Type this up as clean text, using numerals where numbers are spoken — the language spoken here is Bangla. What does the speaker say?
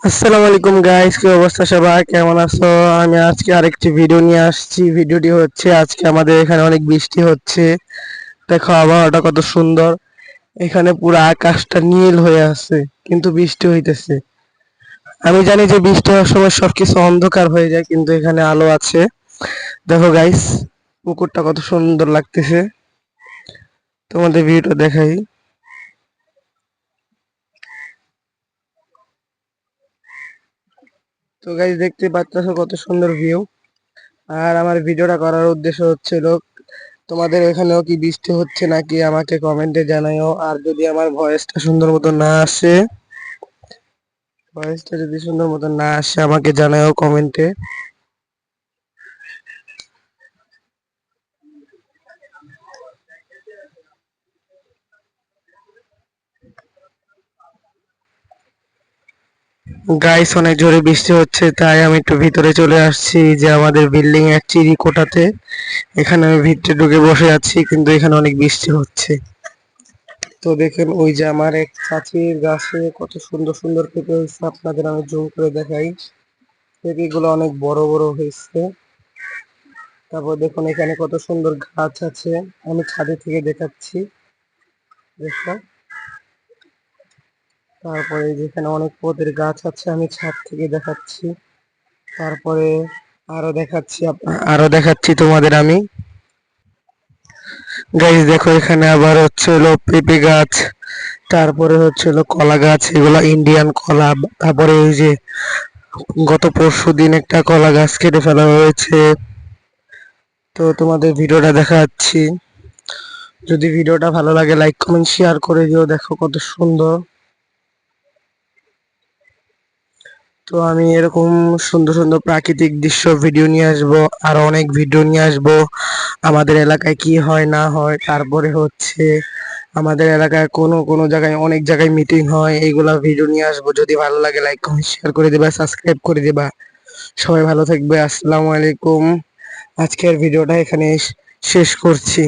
আসসালামু আলাইকুম গাইস, কি অবস্থা সবার, কেমন আছো? আমি আজকে আরেকটি ভিডিও নিয়ে আসছি। ভিডিওটি হচ্ছে আজকে আমাদের এখানে অনেক বৃষ্টি হচ্ছে। দেখো আবহাওয়াটা কত সুন্দর। এখানে পুরো আকাশটা নীল হয়ে আছে, কিন্তু বৃষ্টি হইতেছে। আমি জানি যে বৃষ্টি হওয়ার সময় সবকিছু অন্ধকার হয়ে যায়, কিন্তু এখানে আলো আছে। দেখো গাইস, পুকুরটা কত সুন্দর লাগতেছে। তোমাদের ভিডিওটা দেখাই। তো গাইস, দেখতে পাচ্ছ কত সুন্দর ভিউ। আর আমার ভিডিওটা করার উদ্দেশ্য হচ্ছিল, তোমাদের এখানেও কি বৃষ্টি হচ্ছে নাকি আমাকে কমেন্টে জানাও। আর যদি আমার ভয়েসটা সুন্দর মতো না আসে, আমাকে জানাও কমেন্টে। গাইস, অনেক জোরে বৃষ্টি হচ্ছে, তাই আমি একটু ভিতরে চলে আসছি, যে আমাদের বিল্ডিং এর চিরিকোঠাতে। এখানে আমি ভিতরে ঢুকে বসে আছি, কিন্তু এখানে অনেক বৃষ্টি হচ্ছে। তো দেখেন, ওই যে আমার এক চাচির গাছে কত সুন্দর সুন্দর পেঁপে হয়েছে, আপনাদের আমি জুম করে দেখাই। পেঁপেগুলো অনেক বড় বড় হয়েছে। তারপর দেখুন এখানে কত সুন্দর গাছ আছে, আমি ছাদে থেকে দেখাচ্ছি, দেখো। তারপরে যেখানে অনেক পদের গাছ আছে, আমি ছাদ থেকে দেখাচ্ছি। তারপরে আরো দেখাচ্ছি তোমাদের আমি। গাইস দেখো, এখানে আবার হচ্ছে হলো পেঁপে গাছ, তারপরে হচ্ছে হলো কলা গাছ, এগুলো ইন্ডিয়ান কলা। তারপরে এই যে গত পরশুদিন একটা কলা গাছ কেটে ফেলা হয়েছে। তো তোমাদের ভিডিওটা দেখাচ্ছি। যদি ভিডিওটা ভালো লাগে লাইক কমেন্ট শেয়ার করে দিও। দেখো কত সুন্দর। তো আমি এরকম সুন্দর সুন্দর প্রাকৃতিক দৃশ্য ভিডিও নিয়ে আসবো, আরো অনেক ভিডিও নিয়ে আসবো। আমাদের এলাকায় কি হয় না হয়, তারপরে হচ্ছে আমাদের এলাকায় কোনো কোনো জায়গায়, অনেক জায়গায় মিটিং হয়, এইগুলা ভিডিও নিয়ে আসবো। যদি ভালো লাগে লাইক কমেন্ট শেয়ার করে দিবা, সাবস্ক্রাইব করে দিবা। সবাই ভালো থাকবে। আসসালামু আলাইকুম। আজকের ভিডিওটা এখানে শেষ করছি।